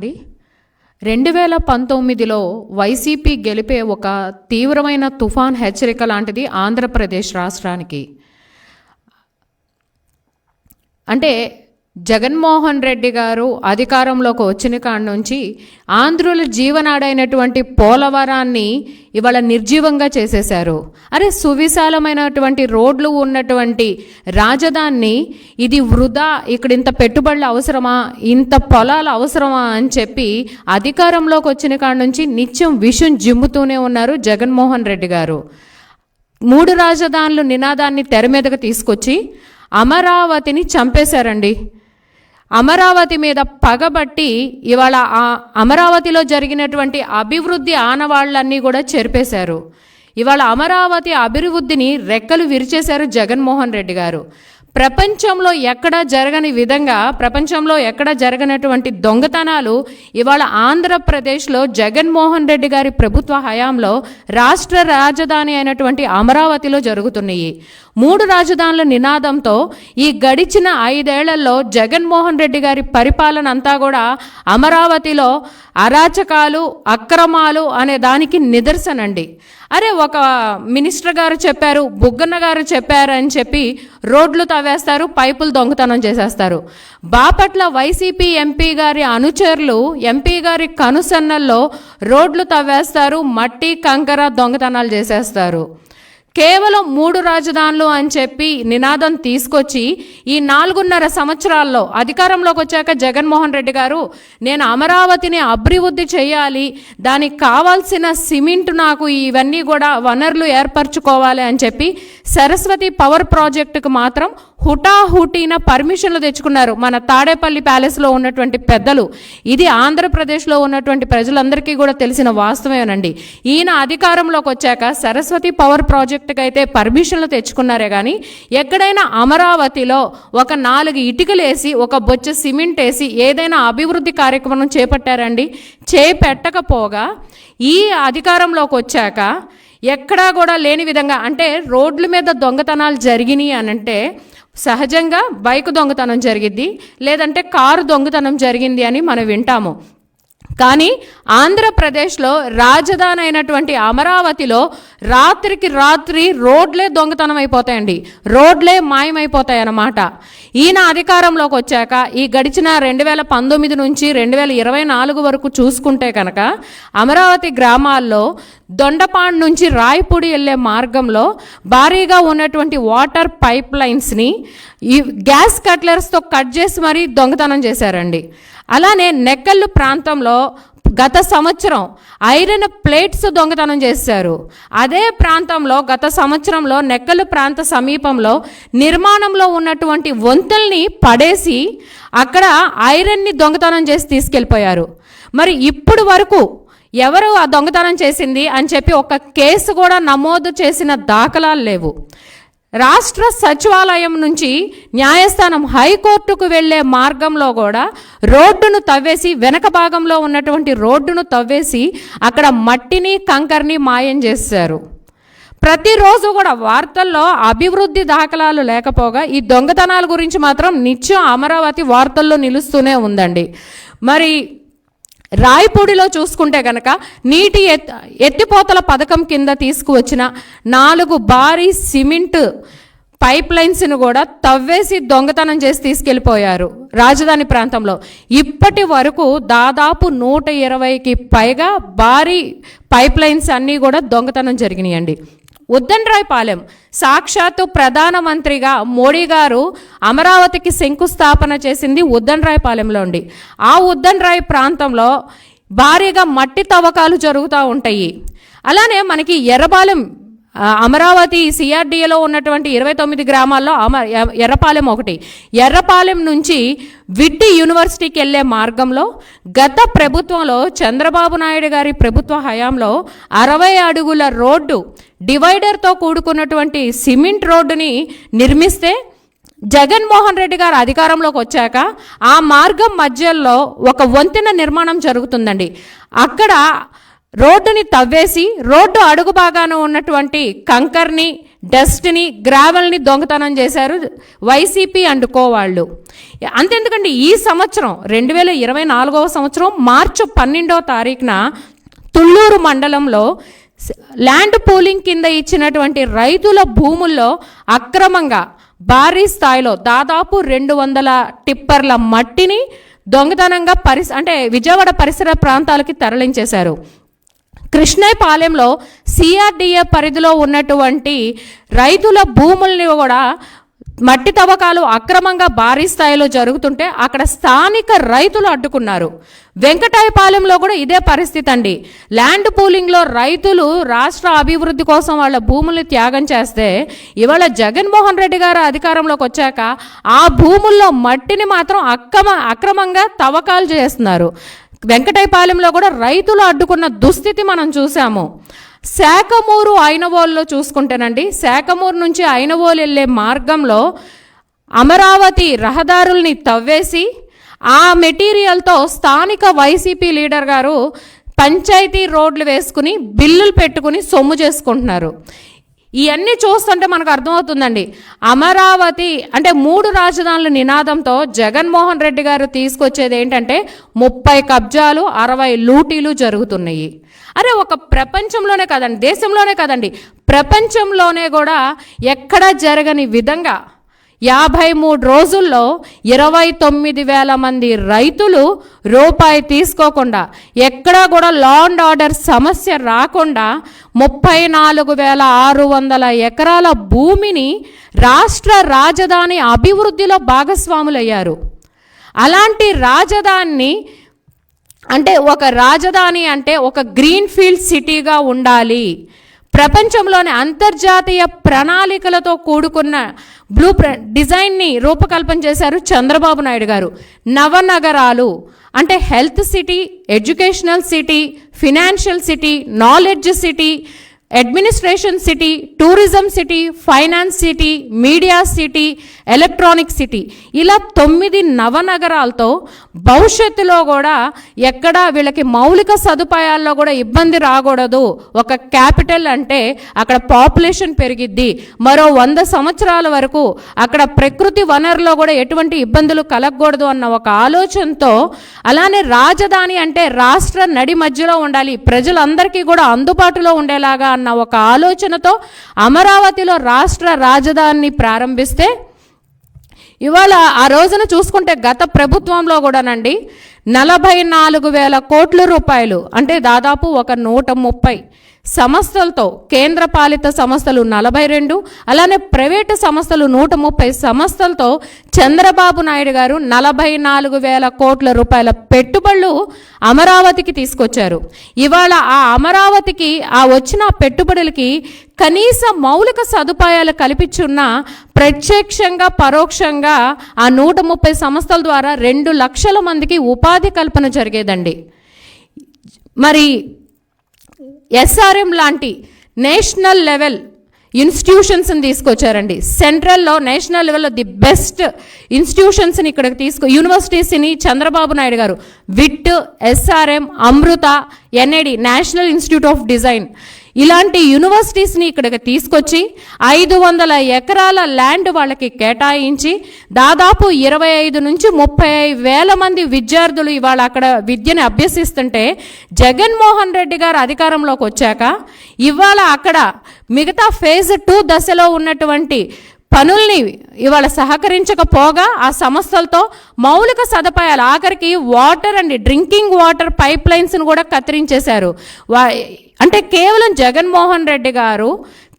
2019లో YCP గెలిపే ఒక తీవ్రమైన తుఫాన్ హెచ్చరిక లాంటిది ఆంధ్రప్రదేశ్ రాష్ట్రానికి. అంటే జగన్మోహన్ రెడ్డి గారు అధికారంలోకి వచ్చిన కాడ నుంచి ఆంధ్రుల జీవనాడైనటువంటి పోలవరాన్ని ఇవాళ నిర్జీవంగా చేసేశారు. అరే, సువిశాలమైనటువంటి రోడ్లు ఉన్నటువంటి రాజధానిని ఇది వృధా, ఇక్కడ ఇంత పెట్టుబడులు అవసరమా, ఇంత పొలాలు అవసరమా అని చెప్పి అధికారంలోకి వచ్చిన కాడ నుంచి నిత్యం విషం జిమ్ముతూనే ఉన్నారు జగన్మోహన్ రెడ్డి గారు. 3 రాజధానులు నినాదాన్ని తెర మీదకు తీసుకొచ్చి అమరావతిని చంపేశారండి. అమరావతి మీద పగబట్టి ఇవాళ ఆ అమరావతిలో జరిగినటువంటి అభివృద్ధి ఆనవాళ్లన్నీ కూడా చెరిపేశారు. ఇవాళ అమరావతి అభివృద్ధిని రెక్కలు విరిచేశారు జగన్మోహన్ రెడ్డి గారు. ప్రపంచంలో ఎక్కడా జరగని విధంగా, ప్రపంచంలో ఎక్కడ జరగనటువంటి దొంగతనాలు ఇవాళ ఆంధ్రప్రదేశ్లో జగన్మోహన్ రెడ్డి గారి ప్రభుత్వ హయాంలో రాష్ట్ర రాజధాని అయినటువంటి అమరావతిలో జరుగుతున్నాయి. 3 రాజధానుల నినాదంతో ఈ గడిచిన 5 ఏళ్లలో జగన్మోహన్ రెడ్డి గారి పరిపాలన అంతా కూడా అమరావతిలో అరాచకాలు, అక్రమాలు అనే దానికి నిదర్శనండి. అరే, ఒక మినిస్టర్ గారు చెప్పారు, బుగ్గన్న గారు చెప్పారు అని చెప్పి రోడ్లు తవ్వేస్తారు, పైపులు దొంగతనం చేసేస్తారు. బాపట్ల వైసీపీ ఎంపీ గారి అనుచరులు ఎంపీ గారి కనుసన్నల్లో రోడ్లు తవ్వేస్తారు, మట్టి కంకర దొంగతనాలు చేసేస్తారు. కేవలం 3 రాజధానులు అని చెప్పి నినాదం తీసుకొచ్చి ఈ 4.5 సంవత్సరాల్లో అధికారంలోకి వచ్చాక జగన్మోహన్ రెడ్డి గారు, నేను అమరావతిని అభివృద్ధి చేయాలి, దానికి కావాల్సిన సిమెంట్, నాకు ఇవన్నీ కూడా వనరులు ఏర్పరచుకోవాలి అని చెప్పి సరస్వతి పవర్ ప్రాజెక్టుకు మాత్రం హుటాహుటీన పర్మిషన్లు తెచ్చుకున్నారు మన తాడేపల్లి ప్యాలెస్లో ఉన్నటువంటి పెద్దలు. ఇది ఆంధ్రప్రదేశ్లో ఉన్నటువంటి ప్రజలందరికీ కూడా తెలిసిన వాస్తవేనండి. ఈయన అధికారంలోకి వచ్చాక సరస్వతి పవర్ ప్రాజెక్టుకి అయితే పర్మిషన్లు తెచ్చుకున్నారే కానీ ఎక్కడైనా అమరావతిలో ఒక 4 ఇటుకలు వేసి, ఒక బొచ్చ సిమెంట్ వేసి ఏదైనా అభివృద్ధి కార్యక్రమం చేపట్టారండి? చేపట్టకపోగా ఈ అధికారంలోకి వచ్చాక ఎక్కడా కూడా లేని విధంగా, అంటే రోడ్ల మీద దొంగతనాలు జరిగినాయి అనంటే సహజంగా బైక్ దొంగతనం జరిగింది, లేదంటే కారు దొంగతనం జరిగింది అని మనం వింటాము. కానీ ఆంధ్రప్రదేశ్లో రాజధాని అయినటువంటి అమరావతిలో రాత్రికి రాత్రి రోడ్లే దొంగతనం అయిపోతాయండి, రోడ్లే మాయమైపోతాయి అన్నమాట. ఈయన అధికారంలోకి వచ్చాక ఈ గడిచిన 2019 నుంచి 2024 వరకు చూసుకుంటే కనుక అమరావతి గ్రామాల్లో దొండపాండ్ నుంచి రాయపూడి వెళ్ళే మార్గంలో భారీగా ఉన్నటువంటి వాటర్ పైప్ లైన్స్ని ఈ గ్యాస్ కట్లర్స్తో కట్ చేసి మరీ దొంగతనం చేశారండి. అలానే నెక్కల్లు ప్రాంతంలో గత సంవత్సరం ఐరన్ ప్లేట్స్ దొంగతనం చేశారు. అదే ప్రాంతంలో గత సంవత్సరంలో నెక్కల్లు ప్రాంత సమీపంలో నిర్మాణంలో ఉన్నటువంటి వంతెల్ని పడేసి అక్కడ ఐరన్ని దొంగతనం చేసి తీసుకెళ్ళిపోయారు. మరి ఇప్పుడు వరకు ఎవరు ఆ దొంగతనం చేసింది అని చెప్పి ఒక కేసు కూడా నమోదు చేసిన దాఖలాలు లేవు. రాష్ట్ర సచివాలయం నుంచి న్యాయస్థానం హైకోర్టుకు వెళ్ళే మార్గంలో కూడా రోడ్డును తవ్వేసి, వెనక భాగంలో ఉన్నటువంటి రోడ్డును తవ్వేసి అక్కడ మట్టిని కంకర్ని మాయం చేశారు. ప్రతిరోజు కూడా వార్తల్లో అభివృద్ధి దాఖలాలు లేకపోగా ఈ దొంగతనాల గురించి మాత్రం నిత్యం అమరావతి వార్తల్లో నిలుస్తూనే ఉందండి. మరి రాయపూడిలో చూసుకుంటే కనుక నీటి ఎత్తిపోతల పథకం కింద తీసుకువచ్చిన 4 భారీ సిమెంట్ పైప్ లైన్స్ను కూడా తవ్వేసి దొంగతనం చేసి తీసుకెళ్ళిపోయారు రాజధాని ప్రాంతంలో. ఇప్పటి వరకు దాదాపు 120కి పైగా భారీ పైప్ లైన్స్ అన్నీ కూడా దొంగతనం జరిగినాయండి. ఉద్దండ్రాయపాలెం, సాక్షాత్తు ప్రధానమంత్రిగా మోడీ గారు అమరావతికి శంకుస్థాపన చేసింది ఉద్దండ్రాయపాలెంలో ఉండి. ఆ ఉద్దండ్రాయ్ ప్రాంతంలో భారీగా మట్టి తవ్వకాలు జరుగుతూ ఉంటాయి. అలానే మనకి ఎర్రపాలెం, అమరావతి సిఆర్డీఏలో ఉన్నటువంటి 29 గ్రామాల్లో ఎర్రపాలెం ఒకటి. ఎర్రపాలెం నుంచి విట్టి యూనివర్సిటీకి వెళ్ళే మార్గంలో గత ప్రభుత్వంలో చంద్రబాబు నాయుడు గారి ప్రభుత్వ హయాంలో 60 అడుగుల రోడ్డు డివైడర్తో కూడుకున్నటువంటి సిమెంట్ రోడ్డుని నిర్మిస్తే జగన్మోహన్ రెడ్డి గారు అధికారంలోకి వచ్చాక ఆ మార్గం మధ్యలో ఒక వంతెన నిర్మాణం జరుగుతుందండి. అక్కడ రోడ్డుని తవ్వేసి రోడ్డు అడుగు భాగాన ఉన్నటువంటి కంకర్ని డస్ట్ని, గ్రావెల్ని దొంగతనం చేశారు వైసీపీ అండ్ కో వాళ్ళు. అంతెందుకండి, ఈ సంవత్సరం 2024వ సంవత్సరం మార్చి 12వ తారీఖున తుళ్ళూరు మండలంలో ల్యాండ్ పూలింగ్ కింద ఇచ్చినటువంటి రైతుల భూముల్లో అక్రమంగా భారీ స్థాయిలో దాదాపు 200 టిప్పర్ల మట్టిని దొంగతనంగా అంటే విజయవాడ పరిసర ప్రాంతాలకి తరలించేశారు. కృష్ణాయపాలెంలో సిఆర్డిఏ పరిధిలో ఉన్నటువంటి రైతుల భూముల్ని కూడా మట్టి తవ్వకాలు అక్రమంగా భారీ స్థాయిలో జరుగుతుంటే అక్కడ స్థానిక రైతులు అడ్డుకున్నారు. వెంకటాయపాలెంలో కూడా ఇదే పరిస్థితి అండి. ల్యాండ్ పూలింగ్లో రైతులు రాష్ట్ర అభివృద్ధి కోసం వాళ్ళ భూముల్ని త్యాగం చేస్తే ఇవాళ జగన్మోహన్ రెడ్డి గారు అధికారంలోకి వచ్చాక ఆ భూముల్లో మట్టిని మాత్రం అక్రమంగా తవ్వకాలు చేస్తున్నారు. వెంకటాయపాలెంలో కూడా రైతులు అడ్డుకున్న దుస్థితి మనం చూసాము. శాఖమూరు ఐనవోలులో చూసుకుంటేనండి, శాఖమూరు నుంచి ఐనవోలు వెళ్ళే మార్గంలో అమరావతి రహదారుల్ని తవ్వేసి ఆ మెటీరియల్తో స్థానిక వైసీపీ లీడర్ గారు పంచాయతీ రోడ్లు వేసుకుని బిల్లులు పెట్టుకుని సొమ్ము చేసుకుంటున్నారు. ఇవన్నీ చూస్తుంటే మనకు అర్థమవుతుందండి, అమరావతి అంటే 3 రాజధానుల నినాదంతో జగన్మోహన్ రెడ్డి గారు తీసుకొచ్చేది ఏంటంటే 30 కబ్జాలు 60 లూటీలు జరుగుతున్నాయి. అరే ఒక ప్రపంచంలోనే కాదండి, దేశంలోనే కాదండి, ప్రపంచంలోనే కూడా ఎక్కడా జరగని విధంగా 53 రోజుల్లో 29,000 మంది రైతులు రూపాయి తీసుకోకుండా, ఎక్కడా కూడా లా అండ్ ఆర్డర్ సమస్య రాకుండా 34,600 ఎకరాల భూమిని రాష్ట్ర రాజధాని అభివృద్ధిలో భాగస్వాములయ్యారు. అలాంటి రాజధానిని అంటే ఒక రాజధాని అంటే ఒక గ్రీన్ ఫీల్డ్ సిటీగా ఉండాలి, ప్రపంచంలోని అంతర్జాతీయ ప్రణాళికలతో కూడుకున్న బ్లూ డిజైన్ని రూపకల్పన చేశారు చంద్రబాబు నాయుడు గారు. నవనగరాలు అంటే health city, educational city, financial city, knowledge city, administration city, tourism city, finance city, media city, electronic city, ఇలా 9 నవనగరాలతో భవిష్యత్తులో కూడా ఎక్కడా వీళ్ళకి మౌలిక సదుపాయాల్లో కూడా ఇబ్బంది రాకూడదు. ఒక క్యాపిటల్ అంటే అక్కడ పాపులేషన్ పెరిగిద్ది, మరో 100 సంవత్సరాల వరకు అక్కడ ప్రకృతి వనరులో కూడా ఎటువంటి ఇబ్బందులు కలగకూడదు అన్న ఒక ఆలోచనతో, అలానే రాజధాని అంటే రాష్ట్ర నడి మధ్యలో ఉండాలి, ప్రజలందరికీ కూడా అందుబాటులో ఉండేలాగా అన్న ఒక ఆలోచనతో అమరావతిలో రాష్ట్ర రాజధానిని ప్రారంభిస్తే ఇవాళ ఆ రోజున చూసుకుంటే గత ప్రభుత్వంలో కూడానండి 44,000 కోట్ల రూపాయలు అంటే దాదాపు ఒక 130 సంస్థలతో, కేంద్రపాలిత సంస్థలు 42, అలానే ప్రైవేటు సంస్థలు 130 సంస్థలతో చంద్రబాబు నాయుడు గారు 44,000 కోట్ల రూపాయల పెట్టుబడులు అమరావతికి తీసుకొచ్చారు. ఇవాళ ఆ అమరావతికి ఆ వచ్చిన పెట్టుబడులకి కనీస మౌలిక సదుపాయాలు కల్పించున్న ప్రత్యక్షంగా పరోక్షంగా ఆ 130 సంస్థల ద్వారా 2 లక్షల మందికి ఉపాధి కల్పన జరిగేదండి. మరి ఎస్ఆర్ఎం లాంటి నేషనల్ లెవెల్ ఇన్స్టిట్యూషన్స్ని తీసుకొచ్చారండి. సెంట్రల్లో నేషనల్ లెవెల్లో ది బెస్ట్ ఇన్స్టిట్యూషన్స్ని ఇక్కడికి యూనివర్సిటీస్ని చంద్రబాబు నాయుడు గారు VIT, SRM, Amrita, NID national institute of design ఇలాంటి యూనివర్సిటీస్ని ఇక్కడికి తీసుకొచ్చి 500 ఎకరాల ల్యాండ్ వాళ్ళకి కేటాయించి దాదాపు 25 నుంచి 30,000 మంది విద్యార్థులు ఇవాళ అక్కడ విద్యను అభ్యసిస్తుంటే జగన్మోహన్ రెడ్డి గారు అధికారంలోకి వచ్చాక ఇవాళ అక్కడ మిగతా ఫేజ్ 2 దశలో ఉన్నటువంటి పనుల్ని ఇవాళ సహకరించకపోగా ఆ సంస్థలతో మౌలిక సదుపాయాలు ఆఖరికి వాటర్ అండి, డ్రింకింగ్ వాటర్ పైప్ లైన్స్ను కూడా కత్తిరించేశారు. అంటే కేవలం జగన్మోహన్ రెడ్డి గారు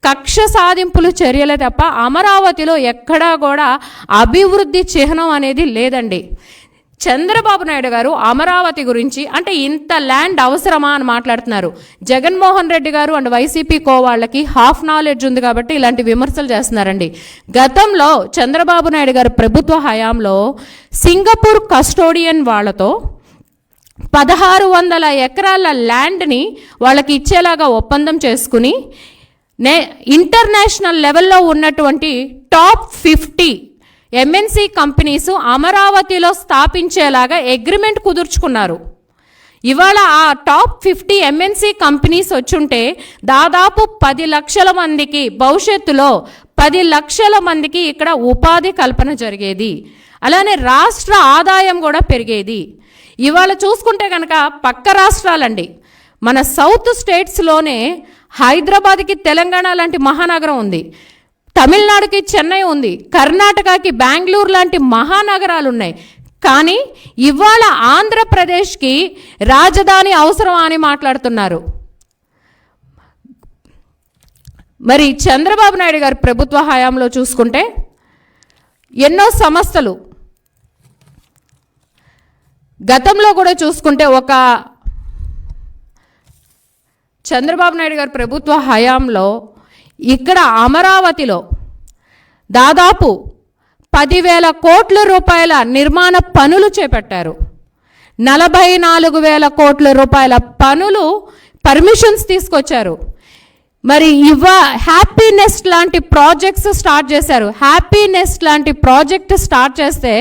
కక్ష సాధింపులు చర్యలే తప్ప అమరావతిలో ఎక్కడా కూడా అభివృద్ధి చిహ్నం అనేది లేదండి. చంద్రబాబు నాయుడు గారు అమరావతి గురించి అంటే ఇంత ల్యాండ్ అవసరమా అని మాట్లాడుతున్నారు. జగన్మోహన్ రెడ్డి గారు అండ్ వైసీపీ కో వాళ్ళకి హాఫ్ నాలెడ్జ్ ఉంది కాబట్టి ఇలాంటి విమర్శలు చేస్తున్నారండి. గతంలో చంద్రబాబు నాయుడు గారు ప్రభుత్వ హయాంలో సింగపూర్ కస్టోడియన్ వాళ్ళతో 1,600 ఎకరాల ల్యాండ్ని వాళ్ళకి ఇచ్చేలాగా ఒప్పందం చేసుకుని ఇంటర్నేషనల్ లెవెల్లో ఉన్నటువంటి టాప్ 50 ఎంఎన్సి కంపెనీస్ అమరావతిలో స్థాపించేలాగా అగ్రిమెంట్ కుదుర్చుకున్నారు. ఇవాళ ఆ టాప్ 50 ఎంఎన్సి కంపెనీస్ వచ్చుంటే దాదాపు 10 లక్షల మందికి, భవిష్యత్తులో 10 లక్షల మందికి ఇక్కడ ఉపాధి కల్పన జరిగేది. అలానే రాష్ట్ర ఆదాయం కూడా పెరిగేది. ఇవాళ చూసుకుంటే కనుక పక్క రాష్ట్రాలండి, మన సౌత్ స్టేట్స్లోనే హైదరాబాద్కి తెలంగాణ లాంటి మహానగరం ఉంది, తమిళనాడుకి చెన్నై ఉంది, కర్ణాటకకి బెంగళూరు లాంటి మహానగరాలు ఉన్నాయి. కానీ ఇవాళ ఆంధ్రప్రదేశ్కి రాజధాని అవసరం అని మాట్లాడుతున్నారు. మరి చంద్రబాబు నాయుడు గారి ప్రభుత్వ హయాంలో చూసుకుంటే ఎన్నో సంస్థలు, గతంలో కూడా చూసుకుంటే ఒక చంద్రబాబు నాయుడు గారి ప్రభుత్వ హయాంలో ఇక్కడ అమరావతిలో దాదాపు 10,000 కోట్ల రూపాయల నిర్మాణ పనులు చేపట్టారు. 44,000 కోట్ల రూపాయల పనులు పర్మిషన్స్ తీసుకొచ్చారు. మరి హ్యాపీనెస్ట్ లాంటి ప్రాజెక్ట్స్ స్టార్ట్ చేశారు. హ్యాపీనెస్ట్ లాంటి ప్రాజెక్ట్ స్టార్ట్ చేస్తే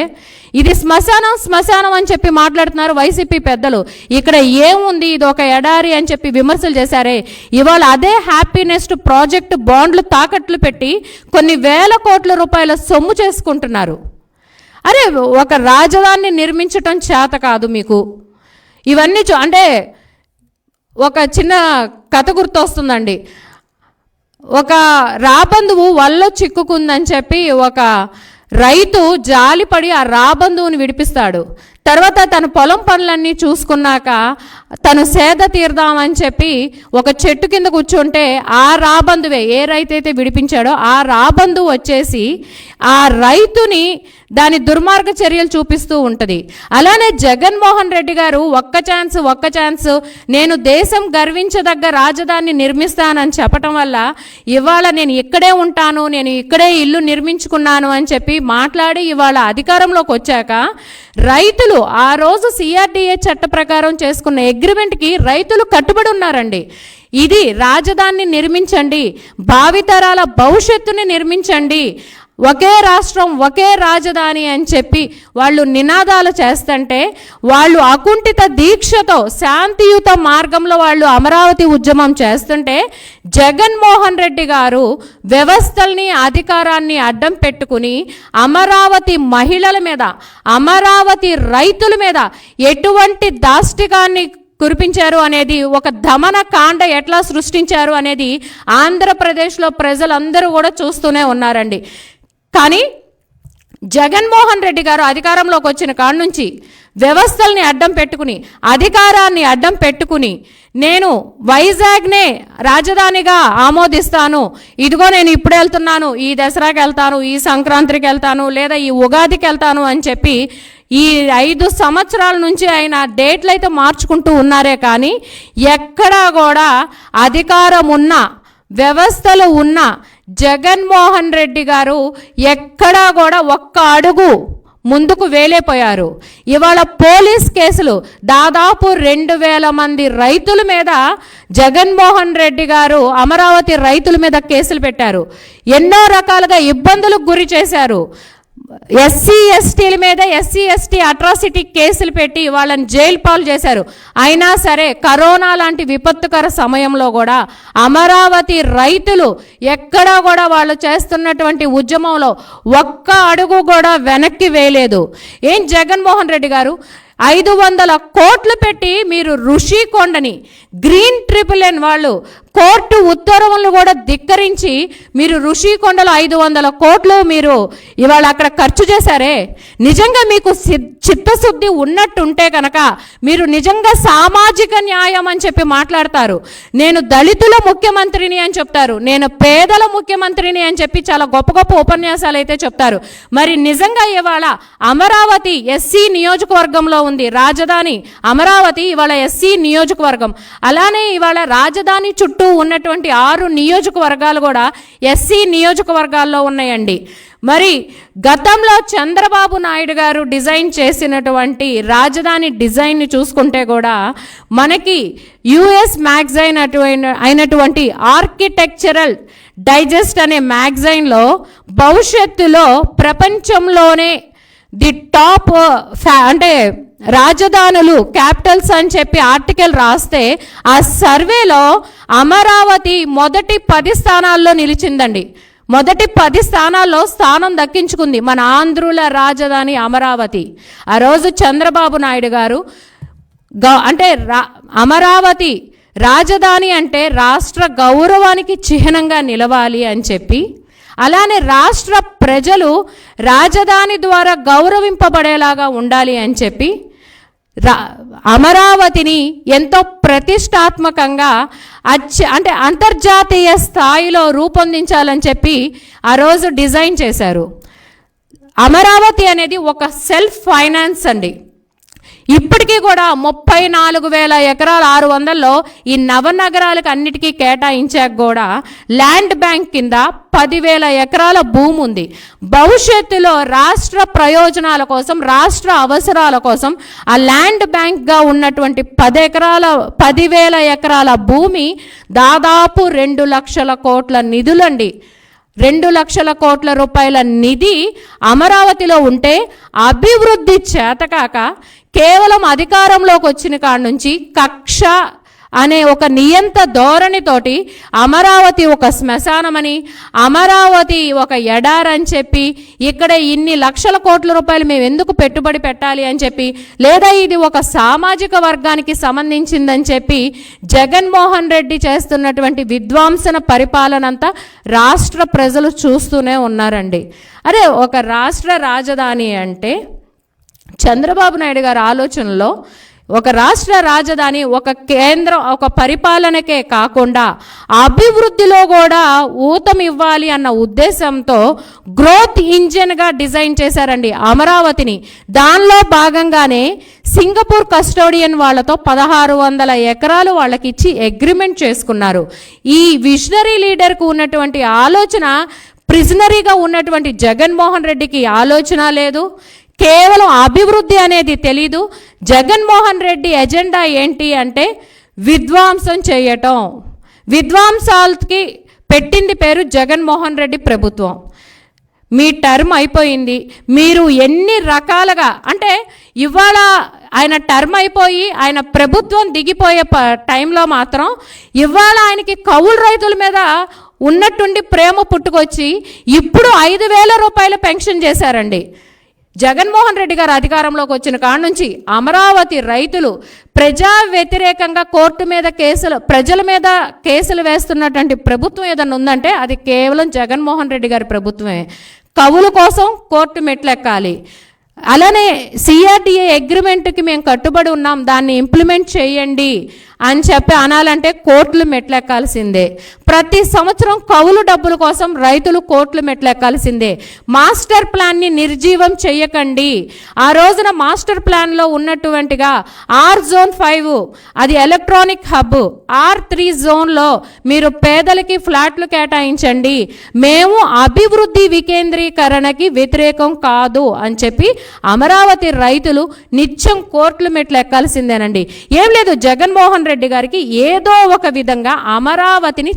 ఇది శ్మశానం అని చెప్పి మాట్లాడుతున్నారు వైసీపీ పెద్దలు. ఇక్కడ ఏముంది, ఇది ఒక ఎడారి అని చెప్పి విమర్శలు చేశారే. ఇవాళ అదే హ్యాపీనెస్ట్ ప్రాజెక్ట్ బాండ్లు తాకట్లు పెట్టి కొన్ని వేల కోట్ల రూపాయల సొమ్ము చేసుకుంటున్నారు. అరే, ఒక రాజధానిని నిర్మించటం చేత కాదు మీకు. ఇవన్నీ అంటే ఒక చిన్న కథ గుర్తొస్తుందండి. ఒక రాబందువు వల్ల చిక్కుకుందని చెప్పి ఒక రైతు జాలిపడి ఆ రాబందువుని విడిపిస్తాడు. తర్వాత తన పొలం పనులన్నీ చూసుకున్నాక తను సేద తీర్దామని చెప్పి ఒక చెట్టు కింద కూర్చుంటే ఆ రాబందువే, ఏ రైతు అయితే విడిపించాడో ఆ రాబందువు వచ్చేసి ఆ రైతుని దాని దుర్మార్గ చర్యలు చూపిస్తూ ఉంటుంది. అలానే జగన్మోహన్ రెడ్డి గారు ఒక్క ఛాన్స్ నేను దేశం గర్వించదగ్గ రాజధానిని నిర్మిస్తానని చెప్పటం వల్ల ఇవాళ నేను ఇక్కడే ఉంటాను, నేను ఇక్కడే ఇల్లు నిర్మించుకున్నాను అని చెప్పి మాట్లాడి ఇవాళ అధికారంలోకి వచ్చాక రైతులు ఆ రోజు సిఆర్డీఏ చట్ట ప్రకారం చేసుకున్న అగ్రిమెంట్కి రైతులు కట్టుబడి ఉన్నారండి. ఇది రాజధానిని నిర్మించండి, భావితరాల భవిష్యత్తుని నిర్మించండి, ఒకే రాష్ట్రం ఒకే రాజధాని అని చెప్పి వాళ్ళు నినాదాలు చేస్తుంటే, వాళ్ళు అకుంఠిత దీక్షతో శాంతియుత మార్గంలో వాళ్ళు అమరావతి ఉద్యమం చేస్తుంటే జగన్మోహన్ రెడ్డి గారు వ్యవస్థల్ని, అధికారాన్ని అడ్డం పెట్టుకుని అమరావతి మహిళల మీద, అమరావతి రైతుల మీద ఎటువంటి దాష్టికాన్ని కురిపించారు అనేది, ఒక దమన కాండ ఎట్లా సృష్టించారు అనేది ఆంధ్రప్రదేశ్లో ప్రజలందరూ కూడా చూస్తూనే ఉన్నారండి. కానీ జగన్మోహన్ రెడ్డి గారు అధికారంలోకి వచ్చిన కాడ నుంచి వ్యవస్థల్ని అడ్డం పెట్టుకుని, అధికారాన్ని అడ్డం పెట్టుకుని, నేను వైజాగ్నే రాజధానిగా ఆమోదిస్తాను, ఇదిగో నేను ఇప్పుడు వెళ్తున్నాను, ఈ దసరాకి వెళ్తాను, ఈ సంక్రాంతికి వెళ్తాను, లేదా ఈ ఉగాదికి వెళ్తాను అని చెప్పి ఈ 5 సంవత్సరాల నుంచి ఆయన డేట్లు అయితే మార్చుకుంటూ ఉన్నారే. కానీ ఎక్కడా కూడా అధికారం ఉన్న, వ్యవస్థలు ఉన్న జగన్మోహన్ రెడ్డి గారు ఎక్కడా కూడా ఒక్క అడుగు ముందుకు వేలేపోయారు. ఇవాళ పోలీస్ కేసులు దాదాపు 2,000 మంది రైతుల మీద జగన్మోహన్ రెడ్డి గారు అమరావతి రైతుల మీద కేసులు పెట్టారు. ఎన్నో రకాలుగా ఇబ్బందులకు గురి చేశారు. ఎస్సీ ఎస్టీల మీద ఎస్సీ ఎస్టీ అట్రాసిటీ కేసులు పెట్టి వాళ్ళని జైలు పాలు చేశారు. అయినా సరే కరోనా లాంటి విపత్తుకర సమయంలో కూడా అమరావతి రైతులు ఎక్కడా కూడా వాళ్ళు చేస్తున్నటువంటి ఉద్యమంలో ఒక్క అడుగు కూడా వెనక్కి వేయలేదు. ఏం జగన్మోహన్ రెడ్డి గారు 500 కోట్లు పెట్టి మీరు ఋషికొండని, గ్రీన్ ట్రిబ్యునల్ వాళ్ళు కోర్టు ఉత్తర్వులను కూడా ధిక్కరించి మీరు ఋషికొండలో 500 కోట్లు మీరు ఇవాళ అక్కడ ఖర్చు చేశారే. నిజంగా మీకు చిత్తశుద్ధి ఉన్నట్టుంటే కనుక మీరు నిజంగా సామాజిక న్యాయం అని చెప్పి మాట్లాడతారు. నేను దళితుల ముఖ్యమంత్రిని అని చెప్తారు, నేను పేదల ముఖ్యమంత్రిని అని చెప్పి చాలా గొప్ప గొప్ప ఉపన్యాసాలు అయితే చెప్తారు. మరి నిజంగా ఇవాళ అమరావతి ఎస్సీ నియోజకవర్గంలో ఉంది, రాజధాని అమరావతి ఇవాళ ఎస్సీ నియోజకవర్గం. అలానే ఇవాళ రాజధాని చుట్టూ ఉన్నటువంటి 6 నియోజకవర్గాలు కూడా ఎస్సీ నియోజకవర్గాల్లో ఉన్నాయండి. మరి గతంలో చంద్రబాబు నాయుడు గారు డిజైన్ చేసినటువంటి రాజధాని డిజైన్ని చూసుకుంటే కూడా మనకి యుఎస్ మ్యాగజైన్ అయినటువంటి ఆర్కిటెక్చరల్ డైజెస్ట్ అనే మ్యాగజైన్లో భవిష్యత్తులో ప్రపంచంలోనే ది టాప్ అంటే రాజధానులు క్యాపిటల్స్ అని చెప్పి ఆర్టికల్ రాస్తే ఆ సర్వేలో అమరావతి మొదటి 10 స్థానాల్లో నిలిచిందండి. మొదటి 10 స్థానాల్లో స్థానం దక్కించుకుంది మన ఆంధ్రుల రాజధాని అమరావతి. ఆ రోజు చంద్రబాబు నాయుడు గారు అంటే అమరావతి రాజధాని అంటే రాష్ట్ర గౌరవానికి చిహ్నంగా నిలవాలి అని చెప్పి, అలానే రాష్ట్ర ప్రజలు రాజధాని ద్వారా గౌరవింపబడేలాగా ఉండాలి అని చెప్పి అమరావతిని ఎంతో ప్రతిష్టాత్మకంగా అంటే అంతర్జాతీయ స్థాయిలో రూపొందించాలని చెప్పి ఆ రోజు డిజైన్ చేశారు. అమరావతి అనేది ఒక సెల్ఫ్ ఫైనాన్స్ అండి. ఇప్పటికీ కూడా 34,000 ఎకరాలు 600లో ఈ నవనగరాలకు అన్నిటికీ కేటాయించాక కూడా ల్యాండ్ బ్యాంక్ కింద 10,000 ఎకరాల భూమి ఉంది. భవిష్యత్తులో రాష్ట్ర ప్రయోజనాల కోసం, రాష్ట్ర అవసరాల కోసం ఆ ల్యాండ్ బ్యాంక్గా ఉన్నటువంటి 10,000 ఎకరాల భూమి దాదాపు 2 లక్షల కోట్ల నిధులండి. 2 లక్షల కోట్ల రూపాయల నిధి అమరావతిలో ఉంటే అభివృద్ధి చేతకాక కేవలం అధికారంలోకి వచ్చిన కాడ నుంచి కక్ష అనే ఒక నియంత ధోరణితోటి అమరావతి ఒక శ్మశానమని, అమరావతి ఒక ఎడారని చెప్పి, ఇక్కడ ఇన్ని లక్షల కోట్ల రూపాయలు మేము ఎందుకు పెట్టుబడి పెట్టాలి అని చెప్పి, లేదా ఇది ఒక సామాజిక వర్గానికి సంబంధించిందని చెప్పి జగన్మోహన్ రెడ్డి చేస్తున్నటువంటి విధ్వంసన పరిపాలన అంతా రాష్ట్ర ప్రజలు చూస్తూనే ఉన్నారండి. అరే ఒక రాష్ట్ర రాజధాని అంటే చంద్రబాబు నాయుడు గారి ఆలోచనలో ఒక రాష్ట్ర రాజధాని ఒక కేంద్రం, ఒక పరిపాలనకే కాకుండా అభివృద్ధిలో కూడా ఊతమివ్వాలి అన్న ఉద్దేశంతో గ్రోత్ ఇంజిన్గా డిజైన్ చేశారండి అమరావతిని. దానిలో భాగంగానే సింగపూర్ కస్టోడియన్ వాళ్ళతో 1,600 ఎకరాలు వాళ్ళకి ఇచ్చి అగ్రిమెంట్ చేసుకున్నారు. ఈ విజనరీ లీడర్కు ఉన్నటువంటి ఆలోచన ప్రిజనరీగా ఉన్నటువంటి జగన్మోహన్ రెడ్డికి ఆలోచన లేదు, కేవలం అభివృద్ధి అనేది తెలీదు. జగన్మోహన్ రెడ్డి ఎజెండా ఏంటి అంటే విధ్వంసం చేయటం. విధ్వంసాలకి పెట్టింది పేరు జగన్మోహన్ రెడ్డి ప్రభుత్వం. మీ టర్మ్ అయిపోయింది, మీరు ఎన్ని రకాలుగా అంటే ఇవాళ ఆయన టర్మ్ అయిపోయి ఆయన ప్రభుత్వం దిగిపోయే టైంలో మాత్రం ఇవాళ ఆయనకి కౌలు రైతుల మీద ఉన్నట్టుండి ప్రేమ పుట్టుకొచ్చి ఇప్పుడు 5,000 రూపాయల పెన్షన్ చేశారండి. జగన్మోహన్ రెడ్డి గారు అధికారంలోకి వచ్చిన కాడ నుంచి అమరావతి రైతులు ప్రజా వ్యతిరేకంగా కోర్టు మీద కేసులు, ప్రజల మీద కేసులు వేస్తున్నటువంటి ప్రభుత్వం ఏదన్నా ఉందంటే అది కేవలం జగన్మోహన్ రెడ్డి గారి ప్రభుత్వమే. కవుల కోసం కోర్టు మెట్లెక్కాలి. అలానే సిఆర్డిఏ అగ్రిమెంట్కి మేము కట్టుబడి ఉన్నాం, దాన్ని ఇంప్లిమెంట్ చేయండి అని చెప్పి అనాలంటే కోర్టులు మెట్లెక్కాల్సిందే. ప్రతి సంవత్సరం కౌలు డబ్బుల కోసం రైతులు కోర్టులు మెట్లెక్కాల్సిందే. మాస్టర్ ప్లాన్ని నిర్జీవం చేయకండి. ఆ రోజున మాస్టర్ ప్లాన్లో ఉన్నటువంటిగా R-Zone-5 అది ఎలక్ట్రానిక్ హబ్, R-3 జోన్లో మీరు పేదలకి ఫ్లాట్లు కేటాయించండి, మేము అభివృద్ధి వికేంద్రీకరణకి వ్యతిరేకం కాదు అని చెప్పి అమరావతి రైతులు నిత్యం కోర్టులు మెట్లు ఎక్కాల్సిందేనండి. ఏం లేదు, జగన్మోహన్ రెడ్డి గారికి ఏదో ఒక విధంగా అమరావతిని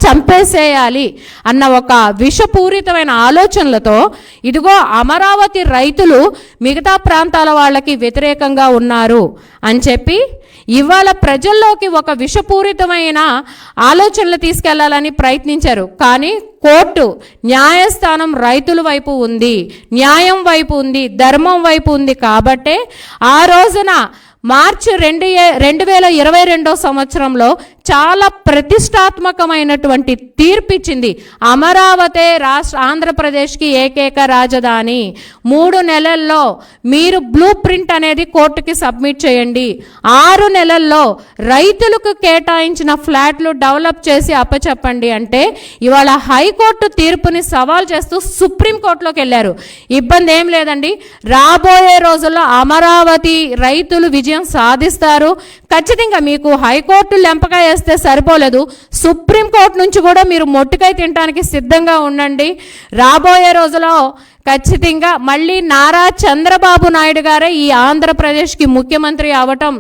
చంపేసేయాలి అన్న ఒక విషపూరితమైన ఆలోచనలతో ఇదిగో అమరావతి రైతులు మిగతా ప్రాంతాల వాళ్ళకి వ్యతిరేకంగా ఉన్నారు అని చెప్పి ఇవాళ ప్రజల్లోకి ఒక విషపూరితమైన ఆలోచనలు తీసుకెళ్లాలని ప్రయత్నించారు. కానీ కోర్టు, న్యాయస్థానం రైతుల వైపు ఉంది, న్యాయం వైపు ఉంది, ధర్మం వైపు ఉంది. కాబట్టే ఆ రోజున మార్చి 2022 సంవత్సరంలో చాలా ప్రతిష్టాత్మకమైనటువంటి తీర్పు ఇచ్చింది. అమరావతి ఆంధ్రప్రదేశ్కి ఏకైక రాజధాని. 3 నెలల్లో మీరు బ్లూ ప్రింట్ అనేది కోర్టుకి సబ్మిట్ చేయండి. 6 నెలల్లో రైతులకు కేటాయించిన ఫ్లాట్లు డెవలప్ చేసి అప్పచెప్పండి అంటే ఇవాళ హైకోర్టు తీర్పుని సవాల్ చేస్తూ సుప్రీంకోర్టులోకి వెళ్ళారు. ఇబ్బంది ఏం లేదండి, రాబోయే రోజుల్లో అమరావతి రైతులు విజయం సాధిస్తారు. ఖచ్చితంగా మీకు హైకోర్టు లెంపకాయ వేస్తే సరిపోలేదు, సుప్రీంకోర్టు నుంచి కూడా మీరు మొట్టికాయ తినడానికి సిద్ధంగా ఉండండి. రాబోయే రోజుల్లో ఖచ్చితంగా మళ్ళీ నారా చంద్రబాబు నాయుడు గారే ఈ ఆంధ్రప్రదేశ్కి ముఖ్యమంత్రి అవటం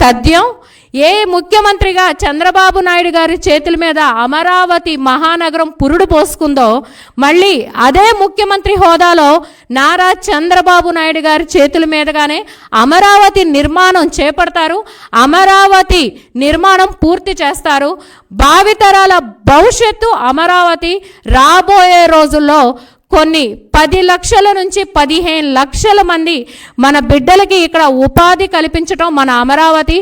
తథ్యం. ఏ ముఖ్యమంత్రిగా చంద్రబాబు నాయుడు గారి చేతుల మీద అమరావతి మహానగరం పురుడు పోసుకుందో, మళ్ళీ అదే ముఖ్యమంత్రి హోదాలో నారా చంద్రబాబు నాయుడు గారి చేతుల మీదగానే అమరావతి నిర్మాణం చేపడతారు, అమరావతి నిర్మాణం పూర్తి చేస్తారు. భావితరాల భవిష్యత్తు అమరావతి రాబోయే రోజుల్లో కొన్ని 10 లక్షల నుంచి 15 లక్షల మంది మన బిడ్డలకి ఇక్కడ ఉపాధి కల్పించటం మన అమరావతి.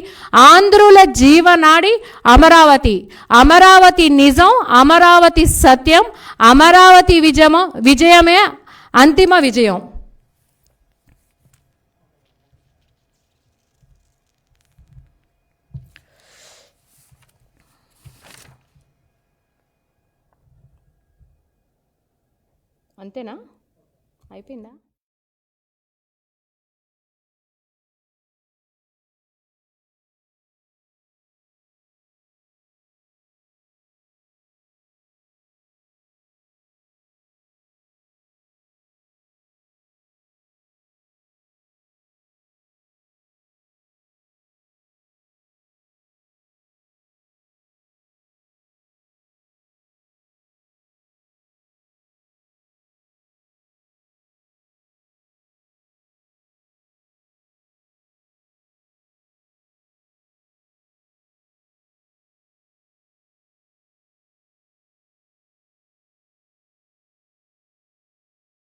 ఆంధ్రుల జీవనాడి అమరావతి. అమరావతి నిజం, అమరావతి సత్యం, అమరావతి విజయమే అంతిమ విజయం. అంతేనా? అయిపోయిందా?